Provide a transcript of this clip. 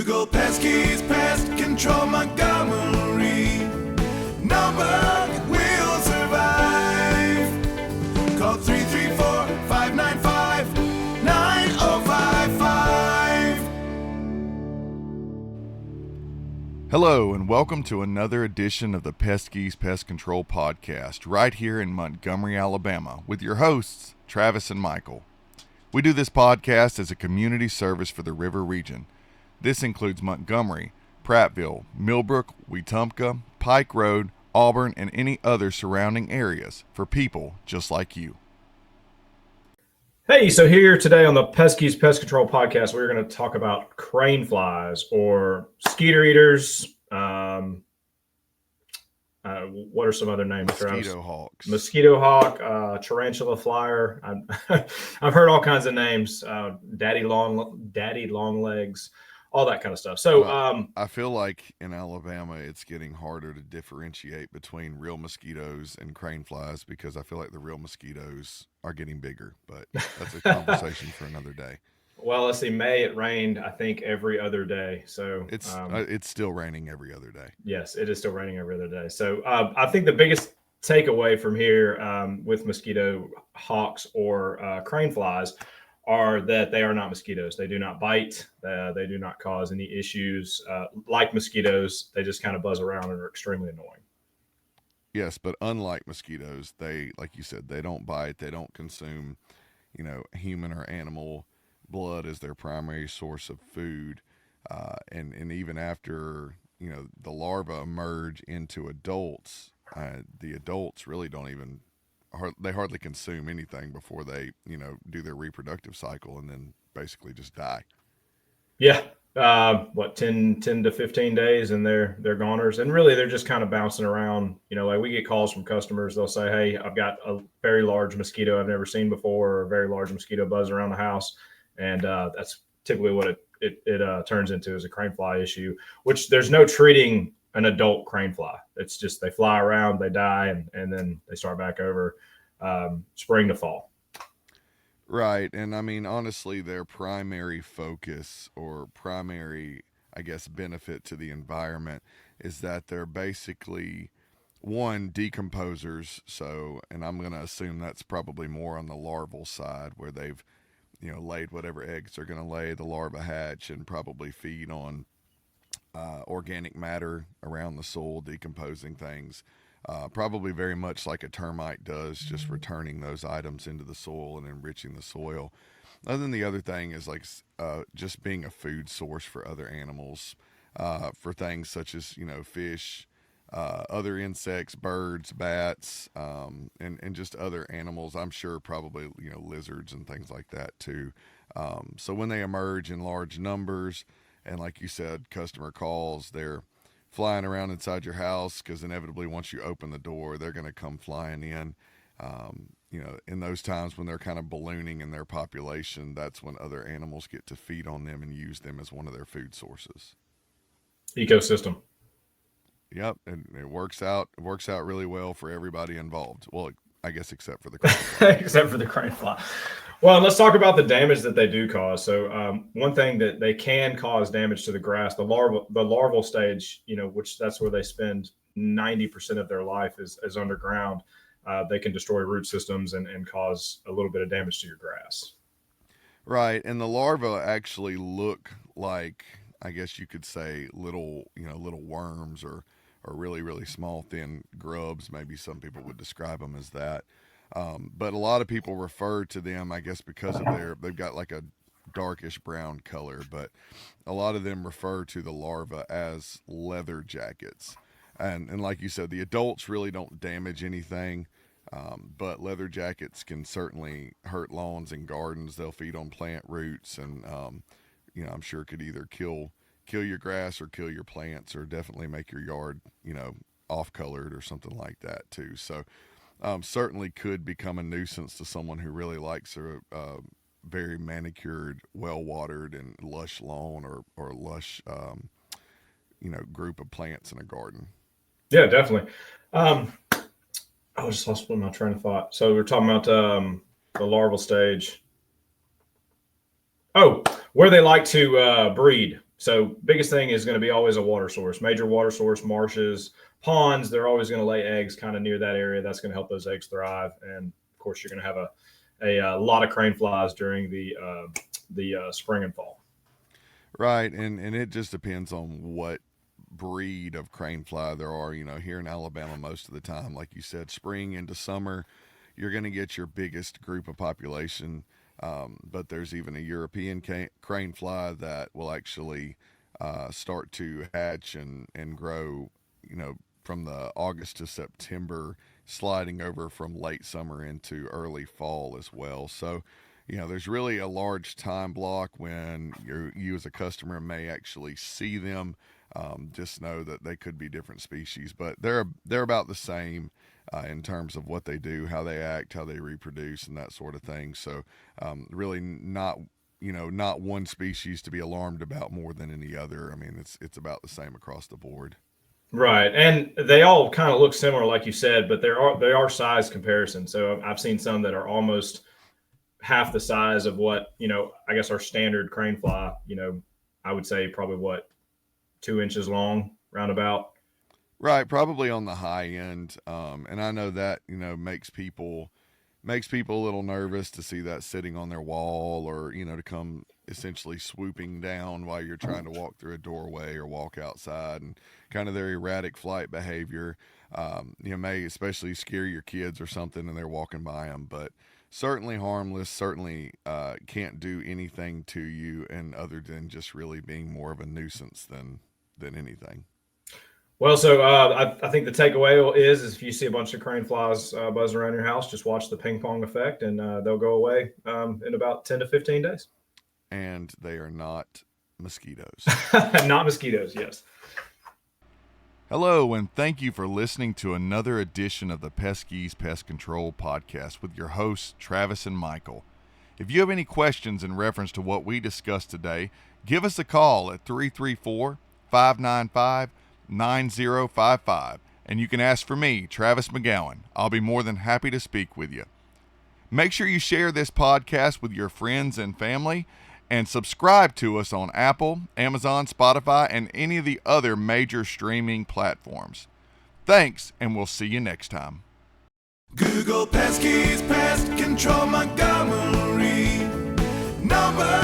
Google Peskies Pest Control Montgomery. No bug will survive. Call 334-595-9055. Hello and welcome to another edition of the Peskies Pest Control Podcast right here in Montgomery, Alabama with your hosts, Travis and Michael. We do this podcast as a community service for the river region. This includes Montgomery, Prattville, Millbrook, Wetumpka, Pike Road, Auburn, and any other surrounding areas for people just like you. Hey, so here today on the Peskies Pest Control Podcast, we're going to talk about crane flies or skeeter eaters. What are some other names? Mosquito hawks. Mosquito hawk, tarantula flyer. I've heard all kinds of names. Daddy long legs, all that kind of stuff. So I feel like in Alabama, it's getting harder to differentiate between real mosquitoes and crane flies because I feel like the real mosquitoes are getting bigger, but that's a conversation for another day. Well, let's see. May it rained, I think, every other day. So It's still raining every other day. Yes, it is still raining every other day. So I think the biggest takeaway from here with mosquito hawks or crane flies are that they are not mosquitoes. They do not bite. They do not cause any issues. Like mosquitoes, they just kind of buzz around and are extremely annoying. Yes, but unlike mosquitoes, they, like you said, they don't bite. They don't consume, human or animal blood as their primary source of food. And even after, the larvae emerge into adults, the adults really don't even, they hardly consume anything before they, do their reproductive cycle and then basically just die. Yeah. 10 to 15 days and they're goners. And really they're just kind of bouncing around. Like we get calls from customers. They'll say, hey, I've got a very large mosquito I've never seen before, or a very large mosquito buzz around the house. And that's typically what it turns into, is a crane fly issue, which there's no treating an adult crane fly. It's just they fly around, they die, and then they start back over spring to fall. Right. And I mean, honestly, their primary focus or primary, I guess, benefit to the environment is that they're basically, one, decomposers. So, and I'm going to assume that's probably more on the larval side where they've, laid whatever eggs they're going to lay, the larvae hatch and probably feed on organic matter around the soil, decomposing things. Probably very much like a termite does, just returning those items into the soil and enriching the soil. And then the other thing is just being a food source for other animals, for things such as, fish, other insects, birds, bats, and just other animals. I'm sure probably, lizards and things like that too. So when they emerge in large numbers, and like you said, customer calls, they're flying around inside your house because inevitably once you open the door, they're going to come flying in. In those times when they're kind of ballooning in their population, that's when other animals get to feed on them and use them as one of their food sources. Ecosystem. Yep, and it works out really well for everybody involved. Well, I guess except for the crane fly. Except for the crane fly. Well, let's talk about the damage that they do cause. So one thing that they can cause damage to the grass, the larval stage, which that's where they spend 90% of their life is underground. They can destroy root systems and cause a little bit of damage to your grass. Right, and the larvae actually look like, I guess you could say, little worms or really, really small, thin grubs. Maybe some people would describe them as that. But a lot of people refer to them, I guess, because of they've got like a darkish brown color, but a lot of them refer to the larvae as leather jackets. And like you said, the adults really don't damage anything, but leather jackets can certainly hurt lawns and gardens. They'll feed on plant roots and, I'm sure could either kill your grass or kill your plants, or definitely make your yard, off-colored or something like that too. So certainly could become a nuisance to someone who really likes a very manicured, well-watered and lush lawn or lush, group of plants in a garden. Yeah, definitely. I just lost my train of thought. So we're talking about the larval stage. Oh, where they like to breed. So biggest thing is going to be always a water source, major water source, marshes, ponds. They're always going to lay eggs kind of near that area. That's going to help those eggs thrive. And of course, you're going to have a lot of crane flies during the spring and fall. Right, and it just depends on what breed of crane fly there are. Here in Alabama, most of the time, like you said, spring into summer, you're going to get your biggest group of population. But there's even a European crane fly that will actually start to hatch and grow, from the August to September, sliding over from late summer into early fall as well. So, there's really a large time block when you as a customer may actually see them. Just know that they could be different species, but they're about the same in terms of what they do, how they act, how they reproduce, and that sort of thing. So really not one species to be alarmed about more than any other. I mean, it's about the same across the board. Right, and they all kind of look similar, like you said, but they are size comparison. So I've seen some that are almost half the size of what I guess our standard crane fly. I would say probably 2 inches long, roundabout. Right, probably on the high end, and I know that makes people a little nervous to see that sitting on their wall, or to come essentially swooping down while you're trying to walk through a doorway or walk outside, and kind of their erratic flight behavior may especially scare your kids or something, and they're walking by them, but certainly harmless, certainly can't do anything to you, and other than just really being more of a nuisance than anything. Well, so I think the takeaway is if you see a bunch of crane flies buzzing around your house, just watch the ping pong effect, and they'll go away in about 10 to 15 days. And they are not mosquitoes. Not mosquitoes, yes. Hello, and thank you for listening to another edition of the Peskies Pest Control Podcast with your hosts, Travis and Michael. If you have any questions in reference to what we discussed today, give us a call at 334-595-9055, and you can ask for me, Travis McGowin. I'll be more than happy to speak with you. Make sure you share this podcast with your friends and family, and subscribe to us on Apple, Amazon, Spotify, and any of the other major streaming platforms. Thanks, and we'll see you next time. Google Peskies Pest Control Montgomery. Number